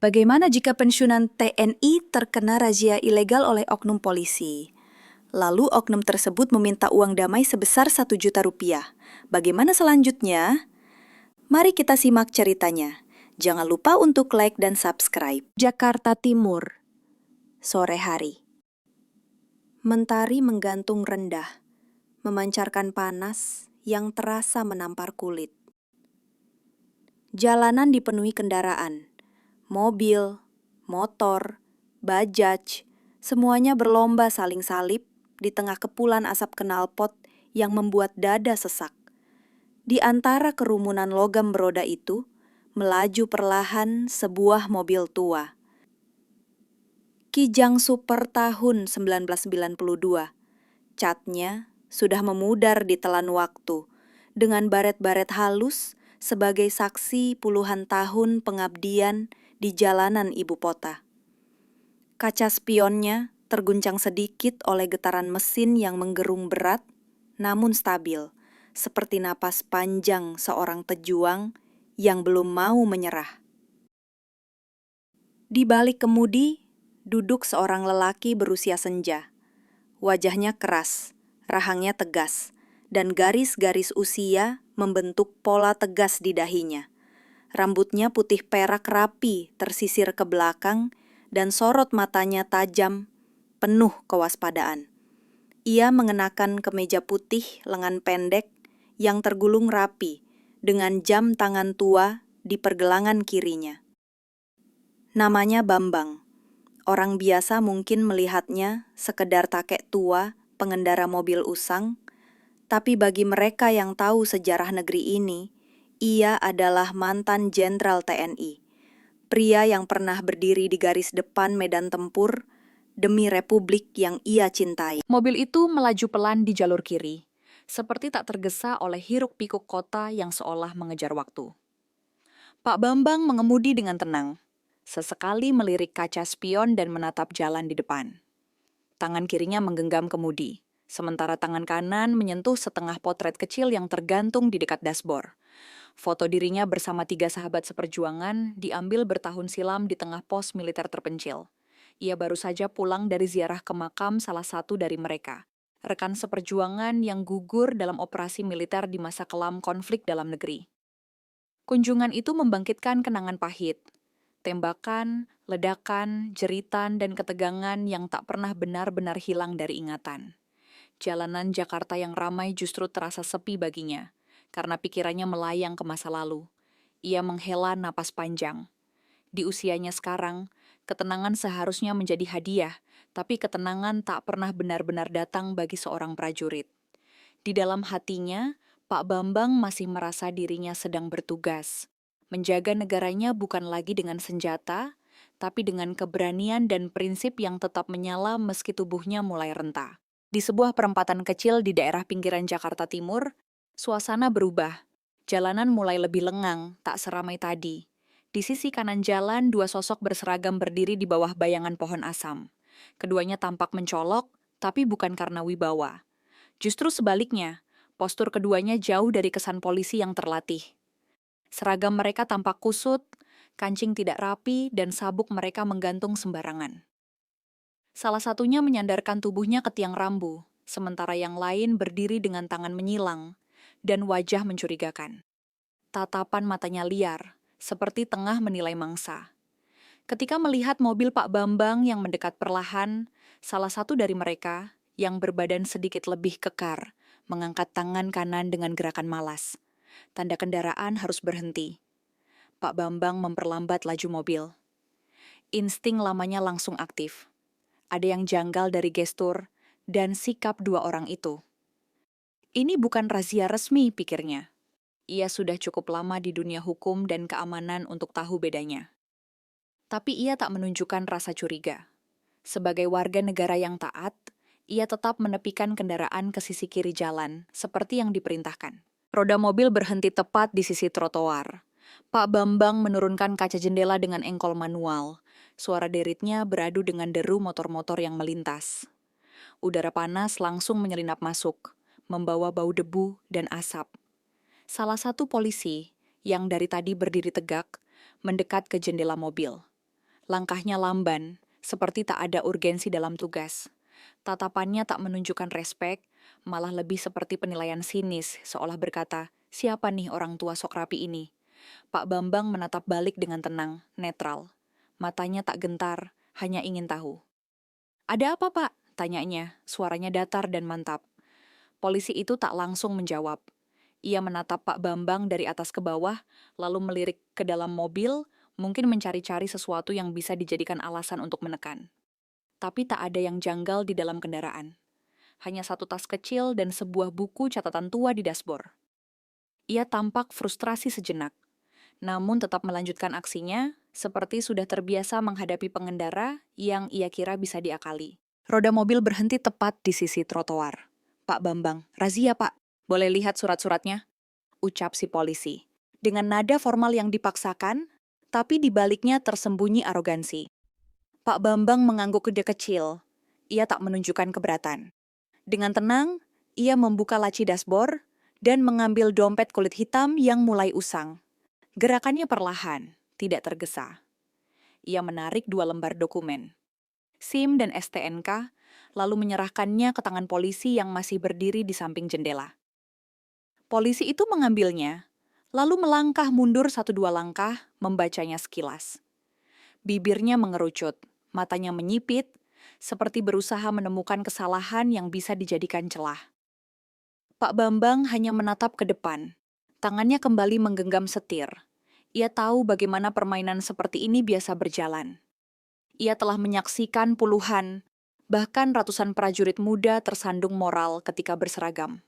Bagaimana jika pensiunan TNI terkena razia ilegal oleh oknum polisi? Lalu oknum tersebut meminta uang damai sebesar 1 juta rupiah. Bagaimana selanjutnya? Mari kita simak ceritanya. Jangan lupa untuk like dan subscribe. Jakarta Timur, sore hari. Mentari menggantung rendah, memancarkan panas yang terasa menampar kulit. Jalanan dipenuhi kendaraan. Mobil, motor, bajaj, semuanya berlomba saling salip di tengah kepulan asap knalpot yang membuat dada sesak. Di antara kerumunan logam beroda itu, melaju perlahan sebuah mobil tua. Kijang Super tahun 1992. Catnya sudah memudar di telan waktu, dengan baret-baret halus sebagai saksi puluhan tahun pengabdian di jalanan ibu kota. Kaca spionnya terguncang sedikit oleh getaran mesin yang menggerung berat, namun stabil, seperti napas panjang seorang pejuang yang belum mau menyerah. Di balik kemudi, duduk seorang lelaki berusia senja. Wajahnya keras, rahangnya tegas, dan garis-garis usia membentuk pola tegas di dahinya. Rambutnya putih perak rapi tersisir ke belakang dan sorot matanya tajam, penuh kewaspadaan. Ia mengenakan kemeja putih lengan pendek yang tergulung rapi dengan jam tangan tua di pergelangan kirinya. Namanya Bambang. Orang biasa mungkin melihatnya sekedar kakek tua pengendara mobil usang, tapi bagi mereka yang tahu sejarah negeri ini, ia adalah mantan jenderal TNI, pria yang pernah berdiri di garis depan medan tempur demi republik yang ia cintai. Mobil itu melaju pelan di jalur kiri, seperti tak tergesa oleh hiruk-pikuk kota yang seolah mengejar waktu. Pak Bambang mengemudi dengan tenang, sesekali melirik kaca spion dan menatap jalan di depan. Tangan kirinya menggenggam kemudi, sementara tangan kanan menyentuh setengah potret kecil yang tergantung di dekat dashboard. Foto dirinya bersama 3 sahabat seperjuangan diambil bertahun silam di tengah pos militer terpencil. Ia baru saja pulang dari ziarah ke makam salah satu dari mereka, rekan seperjuangan yang gugur dalam operasi militer di masa kelam konflik dalam negeri. Kunjungan itu membangkitkan kenangan pahit. Tembakan, ledakan, jeritan, dan ketegangan yang tak pernah benar-benar hilang dari ingatan. Jalanan Jakarta yang ramai justru terasa sepi baginya, karena pikirannya melayang ke masa lalu. Ia menghela napas panjang. Di usianya sekarang, ketenangan seharusnya menjadi hadiah, tapi ketenangan tak pernah benar-benar datang bagi seorang prajurit. Di dalam hatinya, Pak Bambang masih merasa dirinya sedang bertugas. Menjaga negaranya bukan lagi dengan senjata, tapi dengan keberanian dan prinsip yang tetap menyala meski tubuhnya mulai renta. Di sebuah perempatan kecil di daerah pinggiran Jakarta Timur, suasana berubah. Jalanan mulai lebih lengang, tak seramai tadi. Di sisi kanan jalan, 2 sosok berseragam berdiri di bawah bayangan pohon asam. Keduanya tampak mencolok, tapi bukan karena wibawa. Justru sebaliknya, postur keduanya jauh dari kesan polisi yang terlatih. Seragam mereka tampak kusut, kancing tidak rapi, dan sabuk mereka menggantung sembarangan. Salah satunya menyandarkan tubuhnya ke tiang rambu, sementara yang lain berdiri dengan tangan menyilang dan wajah mencurigakan. Tatapan matanya liar, seperti tengah menilai mangsa. Ketika melihat mobil Pak Bambang yang mendekat perlahan, salah satu dari mereka, yang berbadan sedikit lebih kekar, mengangkat tangan kanan dengan gerakan malas. Tanda kendaraan harus berhenti. Pak Bambang memperlambat laju mobil. Insting lamanya langsung aktif. Ada yang janggal dari gestur dan sikap 2 orang itu. Ini bukan razia resmi, pikirnya. Ia sudah cukup lama di dunia hukum dan keamanan untuk tahu bedanya. Tapi ia tak menunjukkan rasa curiga. Sebagai warga negara yang taat, ia tetap menepikan kendaraan ke sisi kiri jalan, seperti yang diperintahkan. Roda mobil berhenti tepat di sisi trotoar. Pak Bambang menurunkan kaca jendela dengan engkol manual. Suara deritnya beradu dengan deru motor-motor yang melintas. Udara panas langsung menyelinap masuk, membawa bau debu dan asap. Salah satu polisi, yang dari tadi berdiri tegak, mendekat ke jendela mobil. Langkahnya lamban, seperti tak ada urgensi dalam tugas. Tatapannya tak menunjukkan respek, malah lebih seperti penilaian sinis, seolah berkata, siapa nih orang tua sok rapi ini? Pak Bambang menatap balik dengan tenang, netral. Matanya tak gentar, hanya ingin tahu. Ada apa, Pak? Tanyanya, suaranya datar dan mantap. Polisi itu tak langsung menjawab. Ia menatap Pak Bambang dari atas ke bawah, lalu melirik ke dalam mobil, mungkin mencari-cari sesuatu yang bisa dijadikan alasan untuk menekan. Tapi tak ada yang janggal di dalam kendaraan. Hanya satu tas kecil dan sebuah buku catatan tua di dashboard. Ia tampak frustrasi sejenak, namun tetap melanjutkan aksinya, seperti sudah terbiasa menghadapi pengendara yang ia kira bisa diakali. Roda mobil berhenti tepat di sisi trotoar. Pak Bambang, razia Pak, boleh lihat surat-suratnya? Ucap si polisi. Dengan nada formal yang dipaksakan, tapi di baliknya tersembunyi arogansi. Pak Bambang mengangguk kecil. Ia tak menunjukkan keberatan. Dengan tenang, ia membuka laci dashboard dan mengambil dompet kulit hitam yang mulai usang. Gerakannya perlahan, tidak tergesa. Ia menarik 2 lembar dokumen, SIM dan STNK, lalu menyerahkannya ke tangan polisi yang masih berdiri di samping jendela. Polisi itu mengambilnya, lalu melangkah mundur 1-2 langkah, membacanya sekilas. Bibirnya mengerucut, matanya menyipit, seperti berusaha menemukan kesalahan yang bisa dijadikan celah. Pak Bambang hanya menatap ke depan. Tangannya kembali menggenggam setir. Ia tahu bagaimana permainan seperti ini biasa berjalan. Ia telah menyaksikan puluhan, bahkan ratusan prajurit muda tersandung moral ketika berseragam.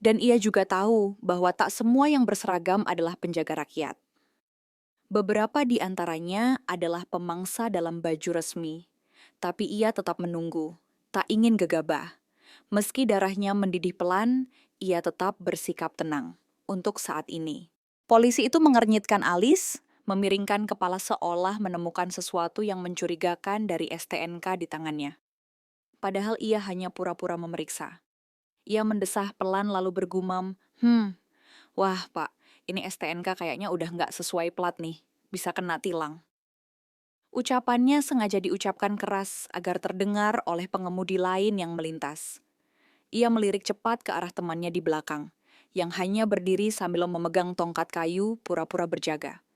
Dan ia juga tahu bahwa tak semua yang berseragam adalah penjaga rakyat. Beberapa di antaranya adalah pemangsa dalam baju resmi, tapi ia tetap menunggu, tak ingin gegabah. Meski darahnya mendidih pelan, ia tetap bersikap tenang untuk saat ini. Polisi itu mengernyitkan alis, memiringkan kepala seolah menemukan sesuatu yang mencurigakan dari STNK di tangannya. Padahal ia hanya pura-pura memeriksa. Ia mendesah pelan lalu bergumam, wah Pak, ini STNK kayaknya udah nggak sesuai plat nih, bisa kena tilang. Ucapannya sengaja diucapkan keras agar terdengar oleh pengemudi lain yang melintas. Ia melirik cepat ke arah temannya di belakang, yang hanya berdiri sambil memegang tongkat kayu pura-pura berjaga.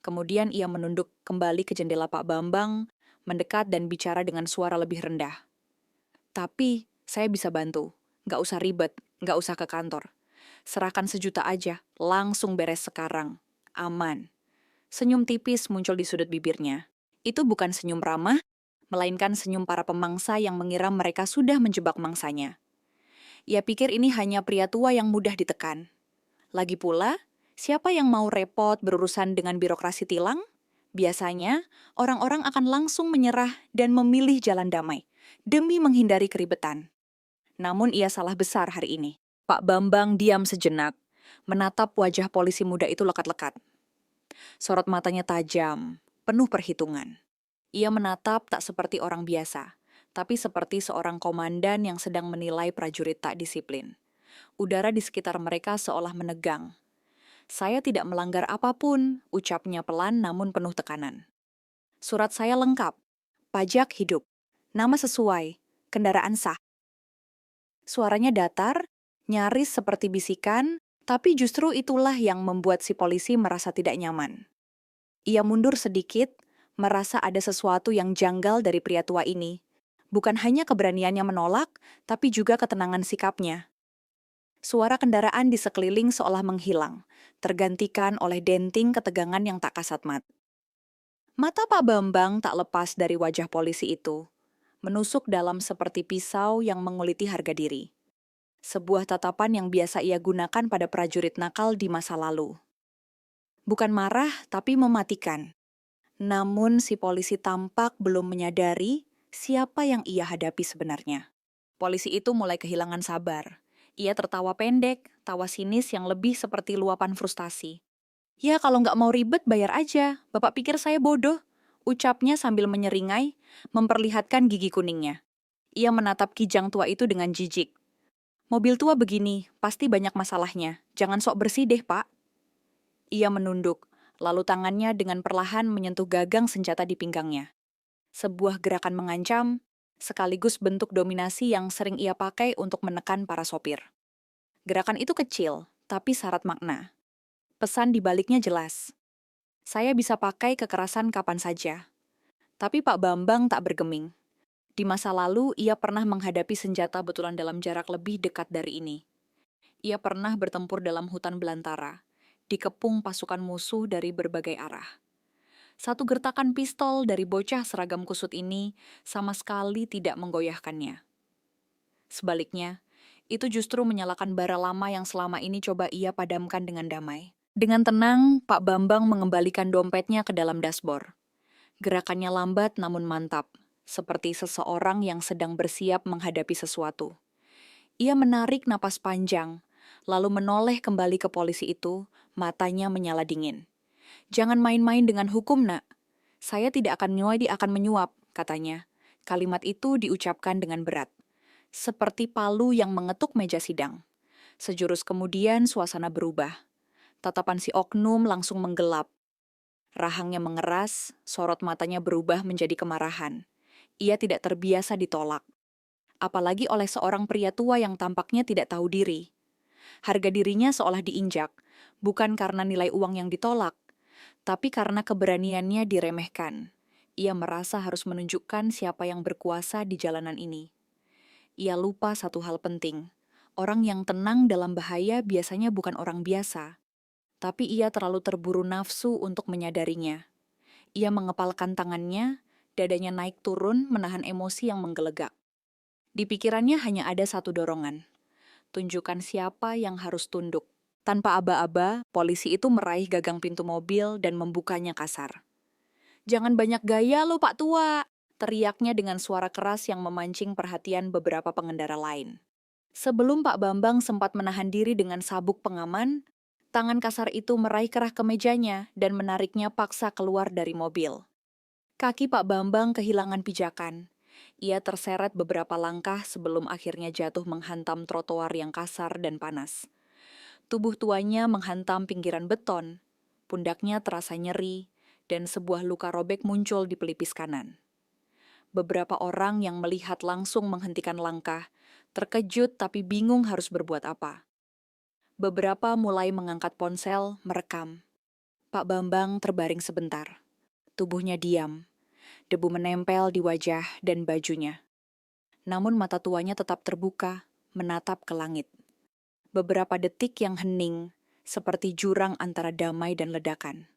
Kemudian ia menunduk kembali ke jendela Pak Bambang, mendekat dan bicara dengan suara lebih rendah. Tapi, saya bisa bantu. Nggak usah ribet, nggak usah ke kantor. Serahkan 1 juta aja, langsung beres sekarang. Aman. Senyum tipis muncul di sudut bibirnya. Itu bukan senyum ramah, melainkan senyum para pemangsa yang mengira mereka sudah menjebak mangsanya. Ia pikir ini hanya pria tua yang mudah ditekan. Lagi pula, siapa yang mau repot berurusan dengan birokrasi tilang? Biasanya, orang-orang akan langsung menyerah dan memilih jalan damai, demi menghindari keribetan. Namun ia salah besar hari ini. Pak Bambang diam sejenak, menatap wajah polisi muda itu lekat-lekat. Sorot matanya tajam, penuh perhitungan. Ia menatap tak seperti orang biasa, tapi seperti seorang komandan yang sedang menilai prajurit tak disiplin. Udara di sekitar mereka seolah menegang. Saya tidak melanggar apapun, ucapnya pelan namun penuh tekanan. Surat saya lengkap, pajak hidup, nama sesuai, kendaraan sah. Suaranya datar, nyaris seperti bisikan, tapi justru itulah yang membuat si polisi merasa tidak nyaman. Ia mundur sedikit, merasa ada sesuatu yang janggal dari pria tua ini. Bukan hanya keberaniannya menolak, tapi juga ketenangan sikapnya. Suara kendaraan di sekeliling seolah menghilang, tergantikan oleh denting ketegangan yang tak kasat mata. Mata Pak Bambang tak lepas dari wajah polisi itu, menusuk dalam seperti pisau yang menguliti harga diri. Sebuah tatapan yang biasa ia gunakan pada prajurit nakal di masa lalu. Bukan marah, tapi mematikan. Namun si polisi tampak belum menyadari siapa yang ia hadapi sebenarnya. Polisi itu mulai kehilangan sabar. Ia tertawa pendek, tawa sinis yang lebih seperti luapan frustasi. Ya kalau nggak mau ribet bayar aja, Bapak pikir saya bodoh? Ucapnya sambil menyeringai, memperlihatkan gigi kuningnya. Ia menatap kijang tua itu dengan jijik. Mobil tua begini, pasti banyak masalahnya. Jangan sok bersih deh, Pak. Ia menunduk, Lalu tangannya dengan perlahan menyentuh gagang senjata di pinggangnya. Sebuah gerakan mengancam, sekaligus bentuk dominasi yang sering ia pakai untuk menekan para sopir. Gerakan itu kecil, tapi syarat makna. Pesan di baliknya jelas. Saya bisa pakai kekerasan kapan saja. Tapi Pak Bambang tak bergeming. Di masa lalu, ia pernah menghadapi senjata betulan dalam jarak lebih dekat dari ini. Ia pernah bertempur dalam hutan belantara, dikepung pasukan musuh dari berbagai arah. Satu gertakan pistol dari bocah seragam kusut ini sama sekali tidak menggoyahkannya. Sebaliknya, itu justru menyalakan bara lama yang selama ini coba ia padamkan dengan damai. Dengan tenang, Pak Bambang mengembalikan dompetnya ke dalam dashboard. Gerakannya lambat namun mantap, seperti seseorang yang sedang bersiap menghadapi sesuatu. Ia menarik napas panjang, lalu menoleh kembali ke polisi itu, matanya menyala dingin. "Jangan main-main dengan hukum, Nak. Saya tidak akan menyuap, katanya. Kalimat itu diucapkan dengan berat, seperti palu yang mengetuk meja sidang. Sejurus kemudian suasana berubah. Tatapan si oknum langsung menggelap. Rahangnya mengeras, sorot matanya berubah menjadi kemarahan. Ia tidak terbiasa ditolak. Apalagi oleh seorang pria tua yang tampaknya tidak tahu diri. Harga dirinya seolah diinjak, bukan karena nilai uang yang ditolak, tapi karena keberaniannya diremehkan. Ia merasa harus menunjukkan siapa yang berkuasa di jalanan ini. Ia lupa satu hal penting. Orang yang tenang dalam bahaya biasanya bukan orang biasa. Tapi ia terlalu terburu nafsu untuk menyadarinya. Ia mengepalkan tangannya, dadanya naik turun menahan emosi yang menggelegak. Di pikirannya hanya ada satu dorongan. Tunjukkan siapa yang harus tunduk. Tanpa aba-aba, polisi itu meraih gagang pintu mobil dan membukanya kasar. "Jangan banyak gaya lo, Pak Tua!" teriaknya dengan suara keras yang memancing perhatian beberapa pengendara lain. Sebelum Pak Bambang sempat menahan diri dengan sabuk pengaman, tangan kasar itu meraih kerah kemejanya dan menariknya paksa keluar dari mobil. Kaki Pak Bambang kehilangan pijakan. Ia terseret beberapa langkah sebelum akhirnya jatuh menghantam trotoar yang kasar dan panas. Tubuh tuanya menghantam pinggiran beton, pundaknya terasa nyeri, dan sebuah luka robek muncul di pelipis kanan. Beberapa orang yang melihat langsung menghentikan langkah, terkejut tapi bingung harus berbuat apa. Beberapa mulai mengangkat ponsel, merekam. Pak Bambang terbaring sebentar. Tubuhnya diam. Debu menempel di wajah dan bajunya. Namun mata tuanya tetap terbuka, menatap ke langit. Beberapa detik yang hening, seperti jurang antara damai dan ledakan.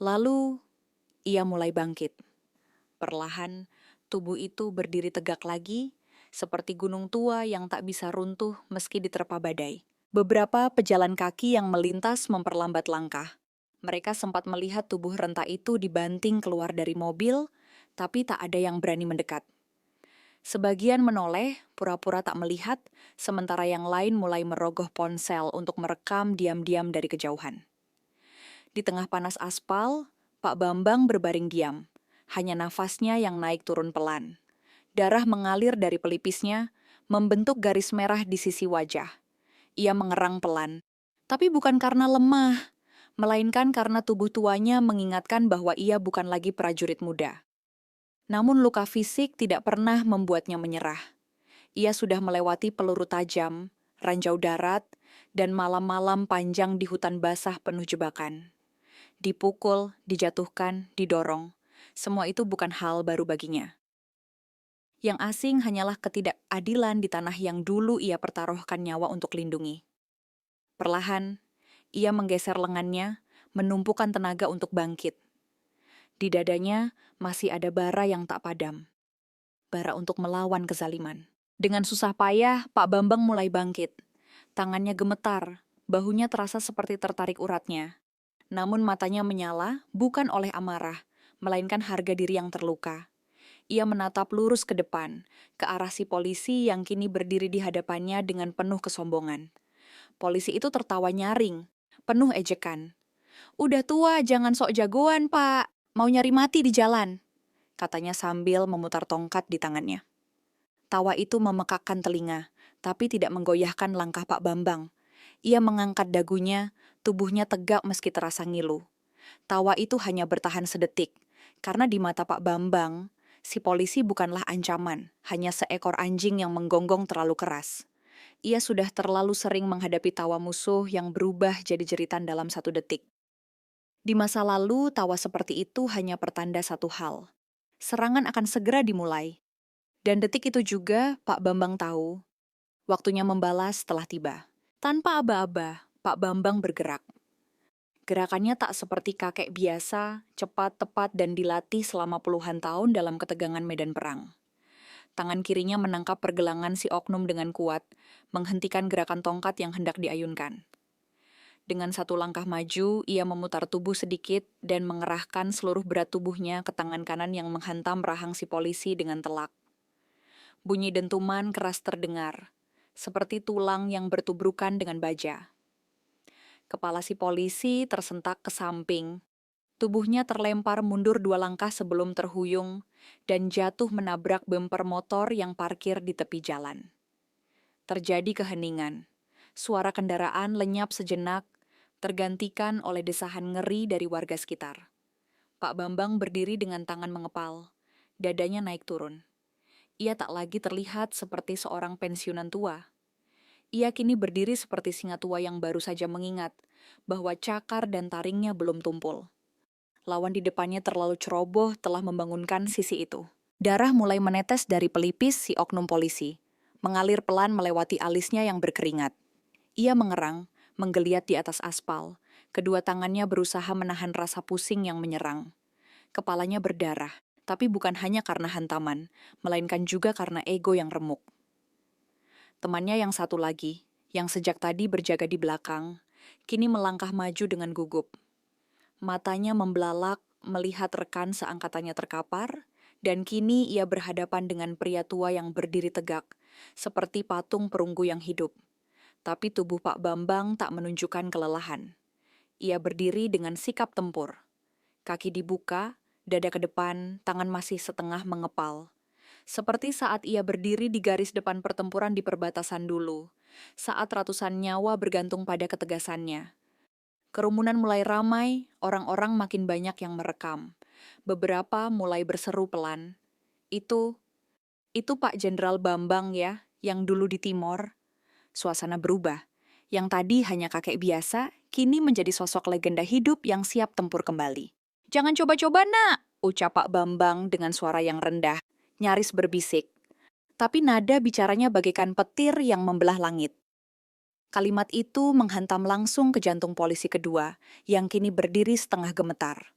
Lalu, ia mulai bangkit. Perlahan, tubuh itu berdiri tegak lagi, seperti gunung tua yang tak bisa runtuh meski diterpa badai. Beberapa pejalan kaki yang melintas memperlambat langkah. Mereka sempat melihat tubuh renta itu dibanting keluar dari mobil, tapi tak ada yang berani mendekat. Sebagian menoleh, pura-pura tak melihat, sementara yang lain mulai merogoh ponsel untuk merekam diam-diam dari kejauhan. Di tengah panas aspal, Pak Bambang berbaring diam. Hanya nafasnya yang naik turun pelan. Darah mengalir dari pelipisnya, membentuk garis merah di sisi wajah. Ia mengerang pelan, tapi bukan karena lemah, melainkan karena tubuh tuanya mengingatkan bahwa ia bukan lagi prajurit muda. Namun luka fisik tidak pernah membuatnya menyerah. Ia sudah melewati peluru tajam, ranjau darat, dan malam-malam panjang di hutan basah penuh jebakan. Dipukul, dijatuhkan, didorong. Semua itu bukan hal baru baginya. Yang asing hanyalah ketidakadilan di tanah yang dulu ia pertaruhkan nyawa untuk lindungi. Perlahan, ia menggeser lengannya, menumpukan tenaga untuk bangkit. Di dadanya masih ada bara yang tak padam. Bara untuk melawan kezaliman. Dengan susah payah, Pak Bambang mulai bangkit. Tangannya gemetar, bahunya terasa seperti tertarik uratnya. Namun matanya menyala bukan oleh amarah, melainkan harga diri yang terluka. Ia menatap lurus ke depan, ke arah si polisi yang kini berdiri di hadapannya dengan penuh kesombongan. Polisi itu tertawa nyaring, penuh ejekan. "Udah tua, jangan sok jagoan, Pak. Mau nyari mati di jalan," katanya sambil memutar tongkat di tangannya. Tawa itu memekakkan telinga, tapi tidak menggoyahkan langkah Pak Bambang. Ia mengangkat dagunya, tubuhnya tegak meski terasa ngilu. Tawa itu hanya bertahan sedetik, karena di mata Pak Bambang, si polisi bukanlah ancaman, hanya seekor anjing yang menggonggong terlalu keras. Ia sudah terlalu sering menghadapi tawa musuh yang berubah jadi jeritan dalam 1 detik. Di masa lalu, tawa seperti itu hanya pertanda satu hal. Serangan akan segera dimulai. Dan detik itu juga Pak Bambang tahu, waktunya membalas telah tiba. Tanpa aba-aba, Pak Bambang bergerak. Gerakannya tak seperti kakek biasa, cepat, tepat, dan dilatih selama puluhan tahun dalam ketegangan medan perang. Tangan kirinya menangkap pergelangan si oknum dengan kuat, menghentikan gerakan tongkat yang hendak diayunkan. Dengan 1 langkah maju, ia memutar tubuh sedikit dan mengerahkan seluruh berat tubuhnya ke tangan kanan yang menghantam rahang si polisi dengan telak. Bunyi dentuman keras terdengar, seperti tulang yang bertubrukan dengan baja. Kepala si polisi tersentak ke samping. Tubuhnya terlempar mundur 2 langkah sebelum terhuyung dan jatuh menabrak bemper motor yang parkir di tepi jalan. Terjadi keheningan. Suara kendaraan lenyap sejenak, tergantikan oleh desahan ngeri dari warga sekitar. Pak Bambang berdiri dengan tangan mengepal. Dadanya naik turun. Ia tak lagi terlihat seperti seorang pensiunan tua. Ia kini berdiri seperti singa tua yang baru saja mengingat bahwa cakar dan taringnya belum tumpul. Lawan di depannya terlalu ceroboh telah membangunkan sisi itu. Darah mulai menetes dari pelipis si oknum polisi, mengalir pelan melewati alisnya yang berkeringat. Ia mengerang, menggeliat di atas aspal. Kedua tangannya berusaha menahan rasa pusing yang menyerang. Kepalanya berdarah, tapi bukan hanya karena hantaman, melainkan juga karena ego yang remuk. Temannya yang satu lagi, yang sejak tadi berjaga di belakang, kini melangkah maju dengan gugup. Matanya membelalak melihat rekan seangkatannya terkapar, dan kini ia berhadapan dengan pria tua yang berdiri tegak, seperti patung perunggu yang hidup. Tapi tubuh Pak Bambang tak menunjukkan kelelahan. Ia berdiri dengan sikap tempur. Kaki dibuka, dada ke depan, tangan masih setengah mengepal. Seperti saat ia berdiri di garis depan pertempuran di perbatasan dulu, saat ratusan nyawa bergantung pada ketegasannya. Kerumunan mulai ramai, orang-orang makin banyak yang merekam. Beberapa mulai berseru pelan. Itu Pak Jenderal Bambang ya, yang dulu di Timor. Suasana berubah. Yang tadi hanya kakek biasa, kini menjadi sosok legenda hidup yang siap tempur kembali. Jangan coba-coba, nak, ucap Pak Bambang dengan suara yang rendah, nyaris berbisik. Tapi nada bicaranya bagaikan petir yang membelah langit. Kalimat itu menghantam langsung ke jantung polisi kedua, yang kini berdiri setengah gemetar.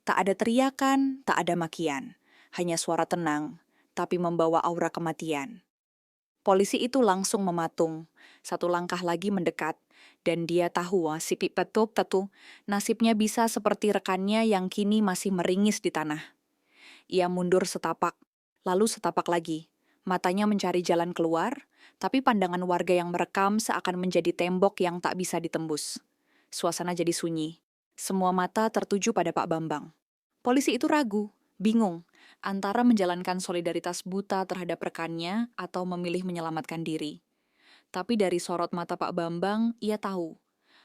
Tak ada teriakan, tak ada makian. Hanya suara tenang, tapi membawa aura kematian. Polisi itu langsung mematung, 1 langkah lagi mendekat, dan dia tahu si Pipetuk tetu nasibnya bisa seperti rekannya yang kini masih meringis di tanah. Ia mundur setapak, lalu setapak lagi. Matanya mencari jalan keluar, tapi pandangan warga yang merekam seakan menjadi tembok yang tak bisa ditembus. Suasana jadi sunyi. Semua mata tertuju pada Pak Bambang. Polisi itu ragu, bingung, antara menjalankan solidaritas buta terhadap rekannya atau memilih menyelamatkan diri. Tapi dari sorot mata Pak Bambang, ia tahu,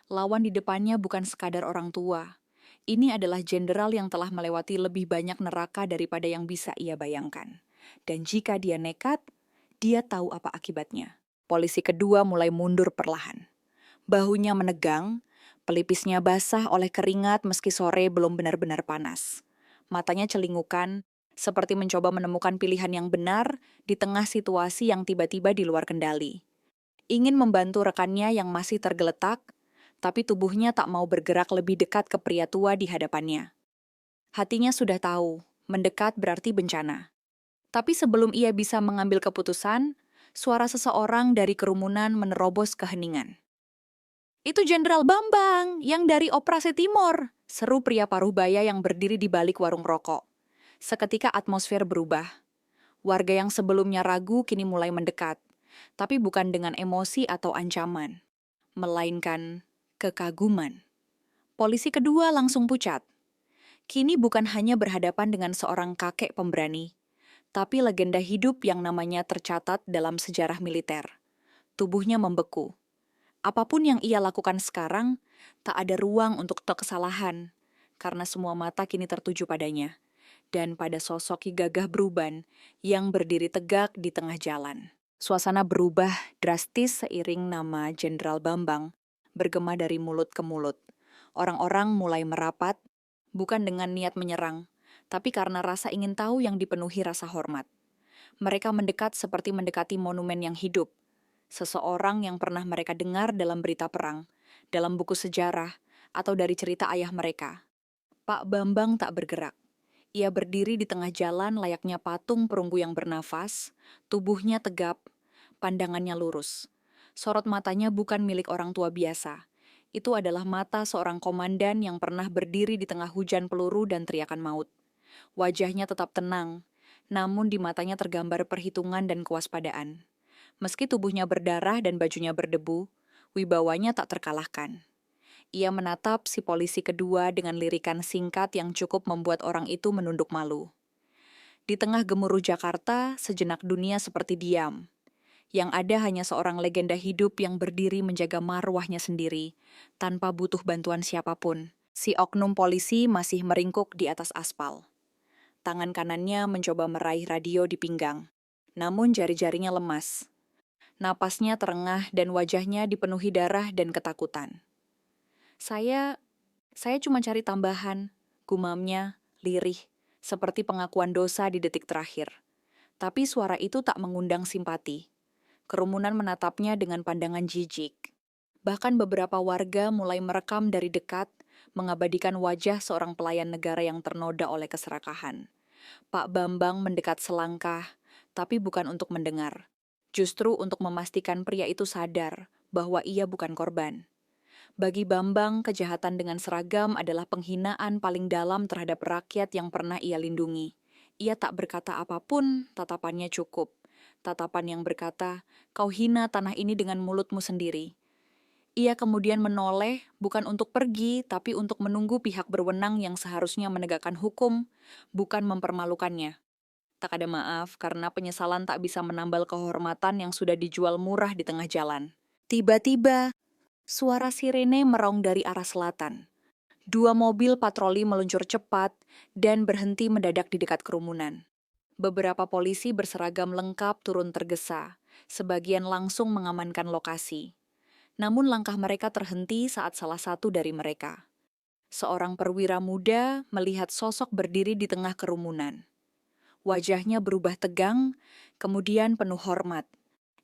lawan di depannya bukan sekadar orang tua. Ini adalah jenderal yang telah melewati lebih banyak neraka daripada yang bisa ia bayangkan. Dan jika dia nekat, dia tahu apa akibatnya. Polisi kedua mulai mundur perlahan. Bahunya menegang, pelipisnya basah oleh keringat meski sore belum benar-benar panas. Matanya celingukan, seperti mencoba menemukan pilihan yang benar di tengah situasi yang tiba-tiba di luar kendali. Ingin membantu rekannya yang masih tergeletak, tapi tubuhnya tak mau bergerak lebih dekat ke pria tua di hadapannya. Hatinya sudah tahu, mendekat berarti bencana. Tapi sebelum ia bisa mengambil keputusan, suara seseorang dari kerumunan menerobos keheningan. "Itu Jenderal Bambang, yang dari Operasi Timor," seru pria paruh-baya yang berdiri di balik warung rokok. Seketika atmosfer berubah. Warga yang sebelumnya ragu kini mulai mendekat, tapi bukan dengan emosi atau ancaman, melainkan kekaguman. Polisi kedua langsung pucat. Kini bukan hanya berhadapan dengan seorang kakek pemberani, tapi legenda hidup yang namanya tercatat dalam sejarah militer. Tubuhnya membeku. Apapun yang ia lakukan sekarang, tak ada ruang untuk kesalahan, karena semua mata kini tertuju padanya, dan pada sosok Ki Gagah Beruban yang berdiri tegak di tengah jalan. Suasana berubah drastis seiring nama Jenderal Bambang bergema dari mulut ke mulut. Orang-orang mulai merapat, bukan dengan niat menyerang, tapi karena rasa ingin tahu yang dipenuhi rasa hormat. Mereka mendekat seperti mendekati monumen yang hidup, seseorang yang pernah mereka dengar dalam berita perang, dalam buku sejarah, atau dari cerita ayah mereka. Pak Bambang tak bergerak. Ia berdiri di tengah jalan layaknya patung perunggu yang bernafas, tubuhnya tegap, pandangannya lurus. Sorot matanya bukan milik orang tua biasa. Itu adalah mata seorang komandan yang pernah berdiri di tengah hujan peluru dan teriakan maut. Wajahnya tetap tenang, namun di matanya tergambar perhitungan dan kewaspadaan. Meski tubuhnya berdarah dan bajunya berdebu, wibawanya tak terkalahkan. Ia menatap si polisi kedua dengan lirikan singkat yang cukup membuat orang itu menunduk malu. Di tengah gemuruh Jakarta, sejenak dunia seperti diam. Yang ada hanya seorang legenda hidup yang berdiri menjaga marwahnya sendiri, tanpa butuh bantuan siapapun. Si oknum polisi masih meringkuk di atas aspal. Tangan kanannya mencoba meraih radio di pinggang, namun jari-jarinya lemas. Napasnya terengah dan wajahnya dipenuhi darah dan ketakutan. Saya cuma cari tambahan, gumamnya, lirih, seperti pengakuan dosa di detik terakhir. Tapi suara itu tak mengundang simpati. Kerumunan menatapnya dengan pandangan jijik. Bahkan beberapa warga mulai merekam dari dekat, mengabadikan wajah seorang pelayan negara yang ternoda oleh keserakahan. Pak Bambang mendekat selangkah, tapi bukan untuk mendengar. Justru untuk memastikan pria itu sadar bahwa ia bukan korban. Bagi Bambang, kejahatan dengan seragam adalah penghinaan paling dalam terhadap rakyat yang pernah ia lindungi. Ia tak berkata apapun, tatapannya cukup. Tatapan yang berkata, "Kau hina tanah ini dengan mulutmu sendiri." Ia kemudian menoleh, bukan untuk pergi, tapi untuk menunggu pihak berwenang yang seharusnya menegakkan hukum, bukan mempermalukannya. Tak ada maaf, karena penyesalan tak bisa menambal kehormatan yang sudah dijual murah di tengah jalan. Tiba-tiba, suara sirene merong dari arah selatan. 2 mobil patroli meluncur cepat dan berhenti mendadak di dekat kerumunan. Beberapa polisi berseragam lengkap turun tergesa, sebagian langsung mengamankan lokasi. Namun langkah mereka terhenti saat salah satu dari mereka, seorang perwira muda, melihat sosok berdiri di tengah kerumunan. Wajahnya berubah tegang, kemudian penuh hormat.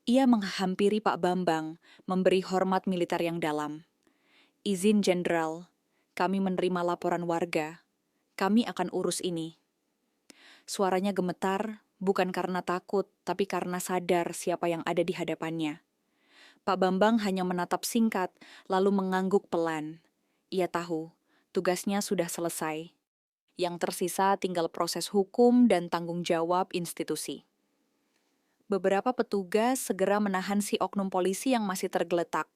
Ia menghampiri Pak Bambang, memberi hormat militer yang dalam. "Izin, Jenderal, kami menerima laporan warga. Kami akan urus ini." Suaranya gemetar, bukan karena takut, tapi karena sadar siapa yang ada di hadapannya. Pak Bambang hanya menatap singkat, lalu mengangguk pelan. Ia tahu, tugasnya sudah selesai. Yang tersisa tinggal proses hukum dan tanggung jawab institusi. Beberapa petugas segera menahan si oknum polisi yang masih tergeletak,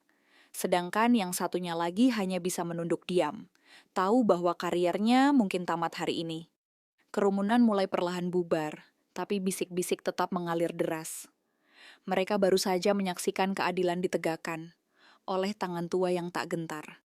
sedangkan yang satunya lagi hanya bisa menunduk diam, tahu bahwa kariernya mungkin tamat hari ini. Kerumunan mulai perlahan bubar, tapi bisik-bisik tetap mengalir deras. Mereka baru saja menyaksikan keadilan ditegakkan oleh tangan tua yang tak gentar.